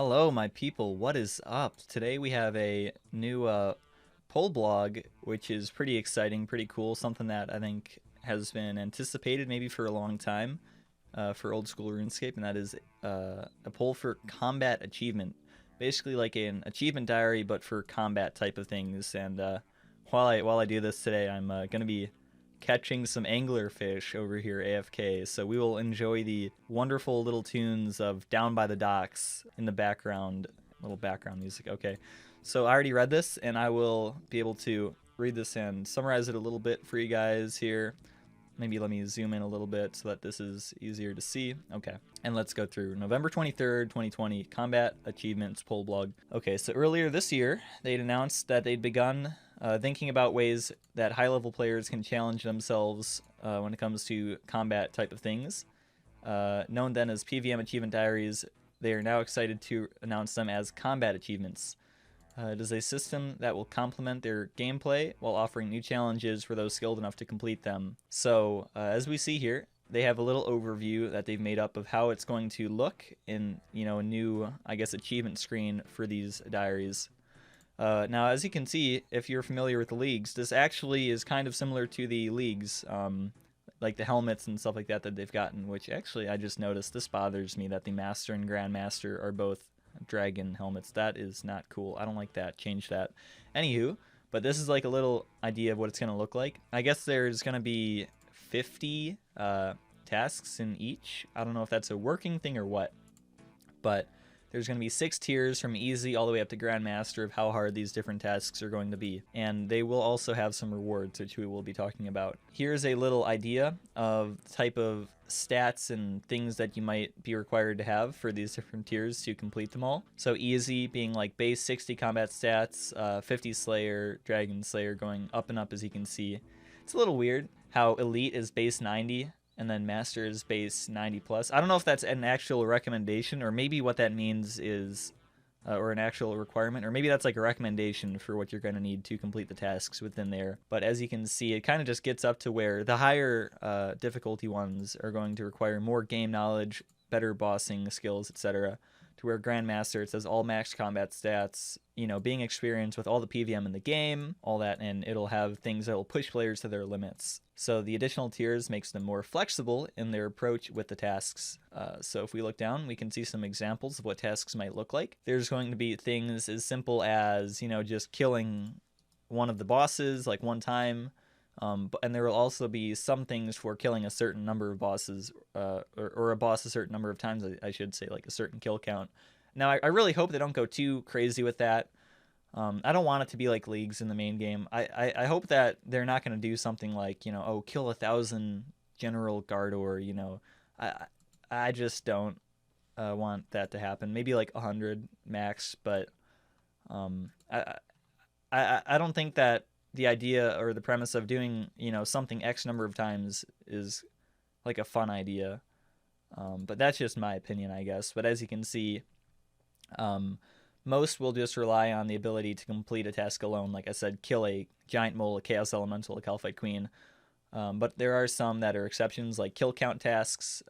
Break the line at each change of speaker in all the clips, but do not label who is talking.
Hello, my people. What is up? Today we have a new poll blog, which is pretty exciting, pretty cool. Something that I think has been anticipated maybe for a long time for old school RuneScape, and that is a poll for combat achievement. Basically, like an achievement diary, but for combat type of things. And while I do this today, I'm going to be catching some anglerfish over here AFK, so we will enjoy the wonderful little tunes of Down by the Docks in the background, little background music. Okay, so I already read this, and I will be able to read this and summarize it a little bit for you guys here. Maybe let me zoom in a little bit so that this is easier to see. Okay, and let's go through November 23rd, 2020, Combat Achievements Poll Blog. Okay, so earlier this year, they'd announced that they'd begun thinking about ways that high-level players can challenge themselves when it comes to combat type of things. Known then as PVM Achievement Diaries, they are now excited to announce them as Combat Achievements. It is a system that will complement their gameplay while offering new challenges for those skilled enough to complete them. So, as we see here, they have a little overview that they've made up of how it's going to look in, a new, I guess, achievement screen for these diaries. Now, as you can see, if you're familiar with the leagues, this actually is kind of similar to the leagues, like the helmets and stuff like that they've gotten, which actually I just noticed this bothers me that the Master and Grandmaster are both dragon helmets. That is not cool. I don't like that. Change that. Anywho, but this is like a little idea of what it's going to look like. I guess there's going to be 50 tasks in each. I don't know if that's a working thing or what, but there's going to be 6 tiers from easy all the way up to Grandmaster of how hard these different tasks are going to be. And they will also have some rewards, which we will be talking about. Here's a little idea of the type of stats and things that you might be required to have for these different tiers to complete them all. So easy being like base 60 combat stats, 50 Slayer, Dragon Slayer going up and up as you can see. It's a little weird how Elite is base 90 and then Master is base 90 plus. I don't know if that's an actual recommendation, or maybe what that means is, or an actual requirement, or maybe that's like a recommendation for what you're going to need to complete the tasks within there. But as you can see, it kind of just gets up to where the higher difficulty ones are going to require more game knowledge, better bossing skills, etc. To where Grandmaster, it says all max combat stats, being experienced with all the PVM in the game, all that, and it'll have things that will push players to their limits. So the additional tiers makes them more flexible in their approach with the tasks. So if we look down, we can see some examples of what tasks might look like. There's going to be things as simple as, just killing one of the bosses like one time. And there will also be some things for killing a certain number of bosses, or a boss a certain number of times, I should say, like a certain kill count. Now, I really hope they don't go too crazy with that. I don't want it to be like leagues in the main game. I hope that they're not going to do something like, kill 1,000 General Gardor, I just don't want that to happen. Maybe like 100 max, but I don't think that the idea or the premise of doing, something X number of times is like a fun idea. But that's just my opinion, I guess. But as you can see, most will just rely on the ability to complete a task alone. Like I said, kill a giant mole, a chaos elemental, a Calphite queen. But there are some that are exceptions, like kill count tasks,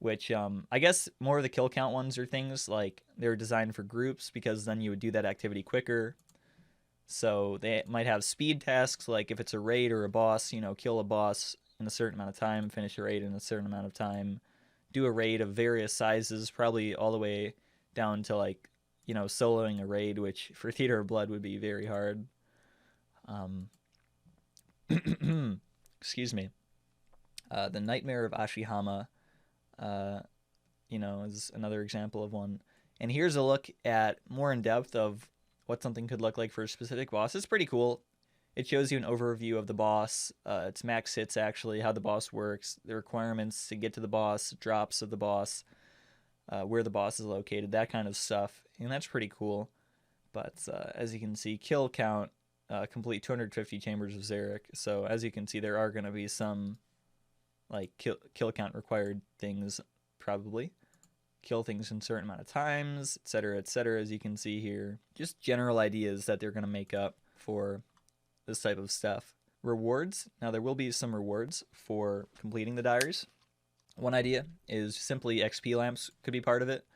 which I guess more of the kill count ones are things like they're designed for groups because then you would do that activity quicker. So they might have speed tasks, like if it's a raid or a boss, kill a boss in a certain amount of time, finish a raid in a certain amount of time, do a raid of various sizes, probably all the way down to like, soloing a raid, which for Theater of Blood would be very hard. Excuse me. The Nightmare of Ashihama, is another example of one. And here's a look at more in depth of what something could look like for a specific boss. It's pretty cool. It shows you an overview of the boss, its max hits actually, how the boss works, the requirements to get to the boss, drops of the boss, where the boss is located, that kind of stuff. And that's pretty cool. But as you can see, kill count, complete 250 Chambers of Xeric. So as you can see, there are going to be some like kill count required things, probably. Kill things in a certain amount of times, etc., etc., as you can see here. Just general ideas that they're going to make up for this type of stuff. Rewards. Now, there will be some rewards for completing the diaries. One idea is simply XP lamps could be part of it.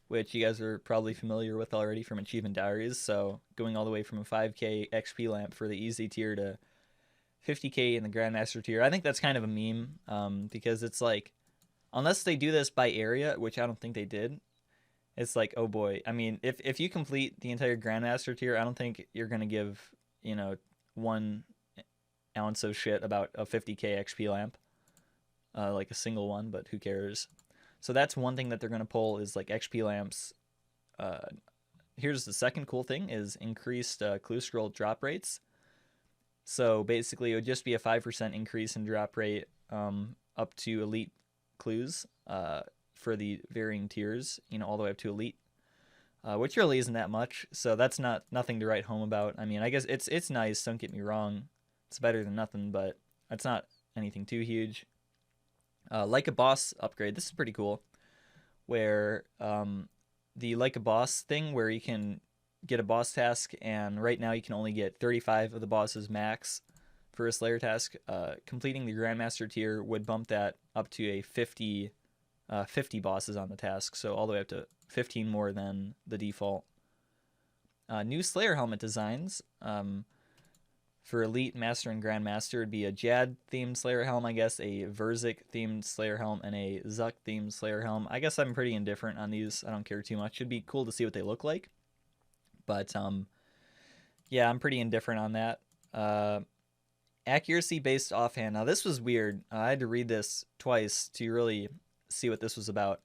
which you guys are probably familiar with already from Achievement Diaries. So going all the way from a 5k XP lamp for the easy tier to 50k in the Grandmaster tier. I think that's kind of a meme, because it's like, unless they do this by area, which I don't think they did, it's like, oh boy. I mean, if you complete the entire Grandmaster tier, I don't think you're going to give, 1 ounce of shit about a 50k XP lamp, like a single one, but who cares? So that's one thing that they're going to pull is like XP lamps. Here's the second cool thing is increased clue scroll drop rates. So basically it would just be a 5% increase in drop rate up to elite clues for the varying tiers, all the way up to elite, which really isn't that much. So that's nothing to write home about. I mean, I guess it's nice, don't get me wrong. It's better than nothing, but it's not anything too huge. Like a boss upgrade, this is pretty cool, where the like a boss thing where you can get a boss task, and right now you can only get 35 of the boss's max for a Slayer task. Completing the Grandmaster tier would bump that up to a 50 bosses on the task, so all the way up to 15 more than the default. New Slayer helmet designs. For Elite, Master, and Grandmaster, it'd be a Jad-themed Slayer helm, I guess, a Verzik-themed Slayer helm, and a Zuck-themed Slayer helm. I guess I'm pretty indifferent on these. I don't care too much. It'd be cool to see what they look like. But, yeah, I'm pretty indifferent on that. Accuracy-based offhand. Now, this was weird. I had to read this twice to really see what this was about.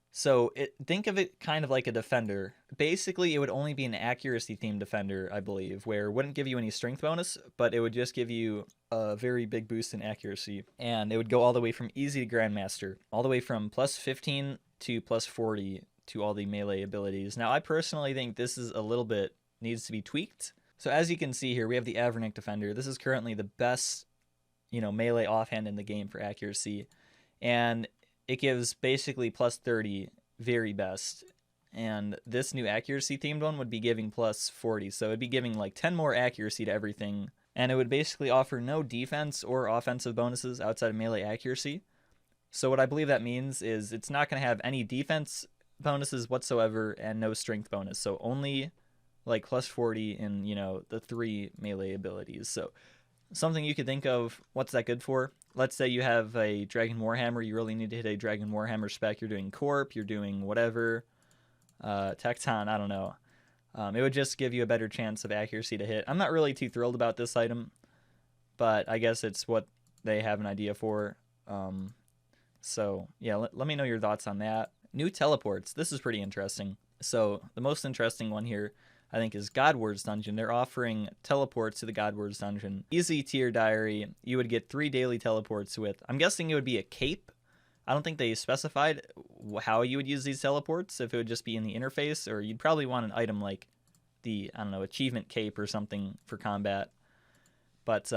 So think of it kind of like a defender. Basically, it would only be an accuracy-themed defender, I believe, where it wouldn't give you any strength bonus, but it would just give you a very big boost in accuracy. And it would go all the way from easy to Grandmaster, all the way from plus 15 to plus 40 to all the melee abilities. Now, I personally think this is a little bit needs to be tweaked. So as you can see here, we have the Avernick Defender. This is currently the best, melee offhand in the game for accuracy. And it gives basically plus 30, very best. And this new accuracy themed one would be giving plus 40. So it'd be giving like 10 more accuracy to everything. And it would basically offer no defense or offensive bonuses outside of melee accuracy. So what I believe that means is it's not going to have any defense bonuses whatsoever and no strength bonus. So only like plus 40 in, the 3 melee abilities. So something you could think of, what's that good for? Let's say you have a Dragon Warhammer, you really need to hit a Dragon Warhammer spec, you're doing Corp, you're doing whatever, Tecton, I don't know. It would just give you a better chance of accuracy to hit. I'm not really too thrilled about this item, but I guess it's what they have an idea for. So yeah, let me know your thoughts on that. New teleports, this is pretty interesting. So the most interesting one here, I think, is Godward's Dungeon. They're offering teleports to the Godward's Dungeon. Easy tier diary, you would get 3 daily teleports with, I'm guessing it would be a cape. I don't think they specified how you would use these teleports, if it would just be in the interface, or you'd probably want an item like the, I don't know, achievement cape or something for combat. But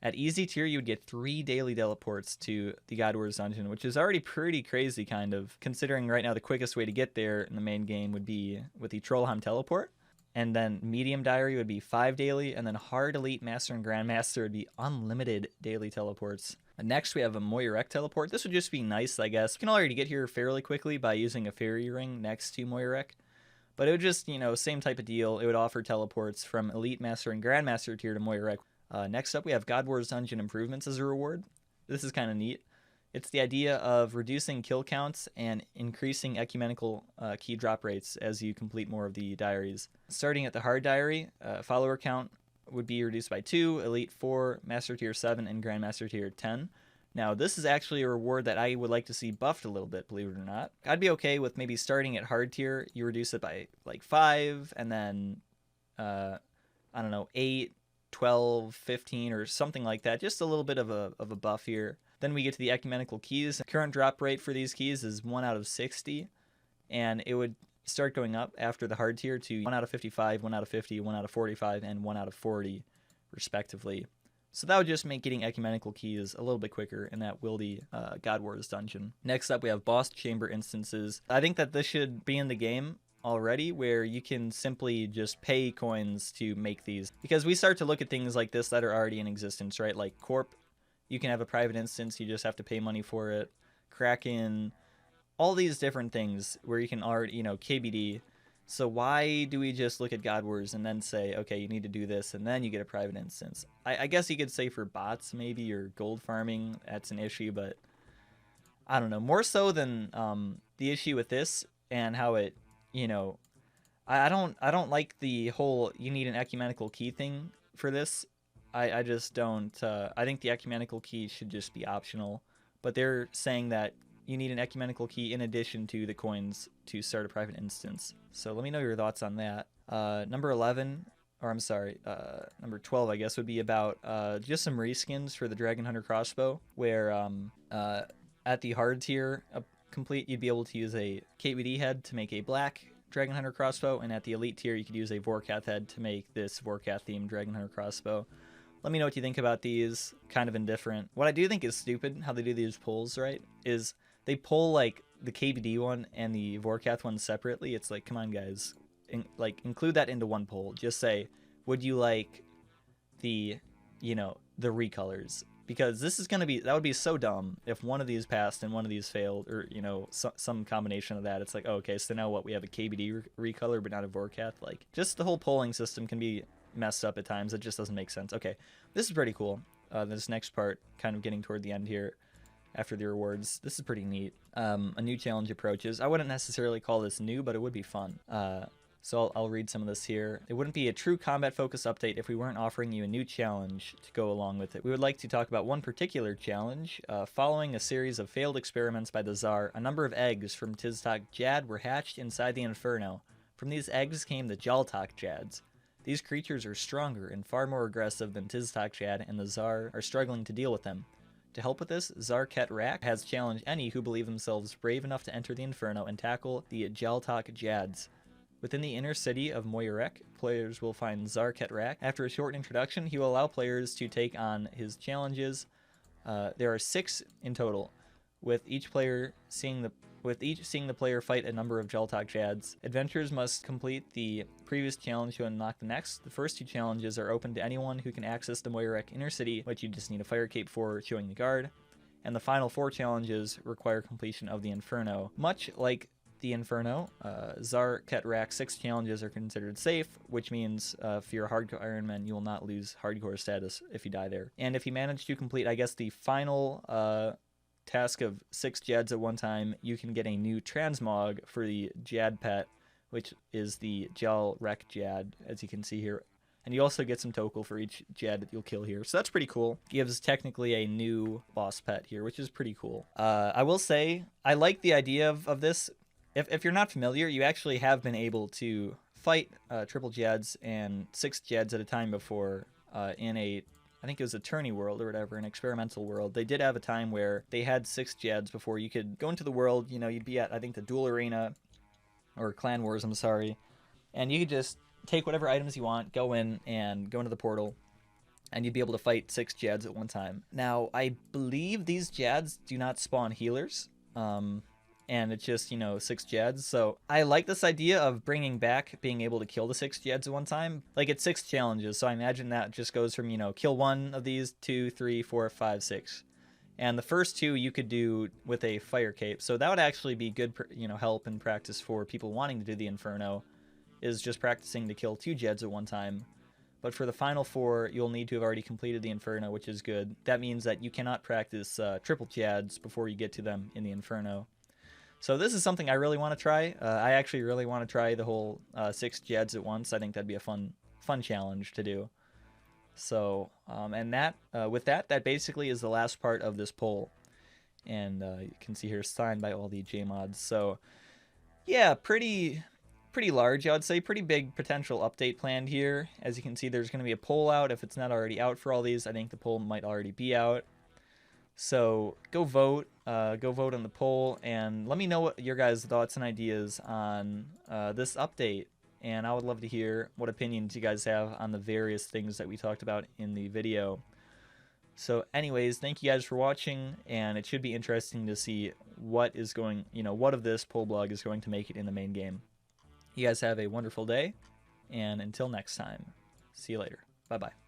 at easy tier, you would get 3 daily teleports to the Godward's Dungeon, which is already pretty crazy, kind of, considering right now the quickest way to get there in the main game would be with the Trollheim Teleport. And then medium diary would be 5 daily, and then hard, elite, master, and grandmaster would be unlimited daily teleports. And next we have a Moyurek Teleport. This would just be nice, I guess. You can already get here fairly quickly by using a fairy ring next to Moyurek. But it would just, same type of deal. It would offer teleports from elite, master, and grandmaster tier to Moyurek. Next up we have Godward's Dungeon improvements as a reward. This is kind of neat. It's the idea of reducing kill counts and increasing ecumenical key drop rates as you complete more of the diaries. Starting at the hard diary, follower count would be reduced by 2, elite 4, master tier 7, and grandmaster tier 10. Now, this is actually a reward that I would like to see buffed a little bit, believe it or not. I'd be okay with maybe starting at hard tier, you reduce it by like 5, and then, I don't know, 8, 12, 15, or something like that. Just a little bit of a buff here. Then we get to the Ecumenical Keys. The current drop rate for these keys is 1 out of 60, and it would start going up after the hard tier to 1 out of 55, 1 out of 50, 1 out of 45, and 1 out of 40, respectively. So that would just make getting Ecumenical Keys a little bit quicker in that Wildy Godward's Dungeon. Next up, we have Boss Chamber instances. I think that this should be in the game already, where you can simply just pay coins to make these. Because we start to look at things like this that are already in existence, right? Like Corp, you can have a private instance, you just have to pay money for it. Kraken, all these different things where you can already, you know, KBD. So why do we just look at God Wars and then say, okay, you need to do this, and then you get a private instance? I guess you could say for bots maybe, or gold farming, that's an issue, but I don't know. More so than the issue with this and how it, you know, I don't like the whole you need an ecumenical key thing for this. I just don't. I think the ecumenical key should just be optional, but they're saying that you need an ecumenical key in addition to the coins to start a private instance. So let me know your thoughts on that. Number 11, or I'm sorry, number 12, I guess, would be about just some reskins for the Dragon Hunter Crossbow, where at the hard tier complete, you'd be able to use a KBD head to make a black Dragon Hunter Crossbow, and at the elite tier, you could use a Vorkath head to make this Vorkath themed Dragon Hunter Crossbow. Let me know what you think about these. Kind of indifferent. What I do think is stupid, how they do these pulls, right, is they pull like the KBD one and the Vorkath one separately. It's like, come on, guys, include that into one pull. Just say, would you like the, you know, the recolors? Because this is gonna be, that would be so dumb if one of these passed and one of these failed, or, you know, some combination of that. It's like, oh, okay, so now what? We have a KBD recolor, but not a Vorkath. Like, just the whole polling system can be messed up at times. It just doesn't make sense. Okay, this is pretty cool. This next part, kind of getting toward the end here, after the rewards, this is pretty neat. A new challenge approaches. I wouldn't necessarily call this new, but it would be fun. So I'll read some of this here. It wouldn't be a true combat-focused update if we weren't offering you a new challenge to go along with it. We would like to talk about one particular challenge. Following a series of failed experiments by the Tsar, a number of eggs from Tiztok Jad were hatched inside the Inferno. From these eggs came the Jaltok Jads. These creatures are stronger and far more aggressive than Tiztok Jad, and the Tsar are struggling to deal with them. To help with this, Tsar Ket Rak has challenged any who believe themselves brave enough to enter the Inferno and tackle the Jaltok Jads. Within the inner city of Moyurek, players will find Tsar Ket Rak. After a short introduction, he will allow players to take on his challenges. There are 6 in total, with each seeing the player fight a number of Jaltok Jads. Adventurers must complete the previous challenge to unlock the next. The first 2 challenges are open to anyone who can access the Moyurek inner city, which you just need a fire cape for, showing the guard. And the final 4 challenges require completion of the Inferno. Much like the Inferno, Tsar Ket Rak's 6 challenges are considered safe, which means if you're a hardcore Ironman, you will not lose hardcore status if you die there. And if you manage to complete, I guess, the final task of 6 Jads at one time, you can get a new transmog for the Jad pet, which is the Jal Rek Jad, as you can see here. And you also get some Tokel for each Jad that you'll kill here. So that's pretty cool. Gives technically a new boss pet here, which is pretty cool. I will say, I like the idea of this. If you're not familiar, you actually have been able to fight triple Jads and 6 Jads at a time before in a, I think it was a tourney world or whatever, an experimental world. They did have a time where they had 6 Jads before you could go into the world. You know, you'd be at, I think, the Duel Arena, or Clan Wars, I'm sorry, and you could just take whatever items you want, go in, and go into the portal, and you'd be able to fight 6 Jads at one time. Now, I believe these Jads do not spawn healers, and it's just, you know, 6 Jads. So I like this idea of bringing back being able to kill the 6 Jads at one time. Like, it's 6 challenges, so I imagine that just goes from, you know, kill 1 of these, 2, 3, 4, 5, 6. And the first 2 you could do with a fire cape. So that would actually be good, you know, help and practice for people wanting to do the Inferno, is just practicing to kill 2 Jads at one time. But for the final 4, you'll need to have already completed the Inferno, which is good. That means that you cannot practice triple Jads before you get to them in the Inferno. So this is something I really want to try. I actually really want to try the whole 6 Jads at once. I think that'd be a fun challenge to do. So, and that with that basically is the last part of this poll. And you can see here, signed by all the JMods. So, yeah, pretty large, I would say. Pretty big potential update planned here. As you can see, there's going to be a poll out. If it's not already out for all these, I think the poll might already be out. So go vote on the poll, and let me know what your guys' thoughts and ideas on this update. And I would love to hear what opinions you guys have on the various things that we talked about in the video. So anyways, thank you guys for watching, and it should be interesting to see what is going, you know, what of this poll blog is going to make it in the main game. You guys have a wonderful day, and until next time, see you later. Bye-bye.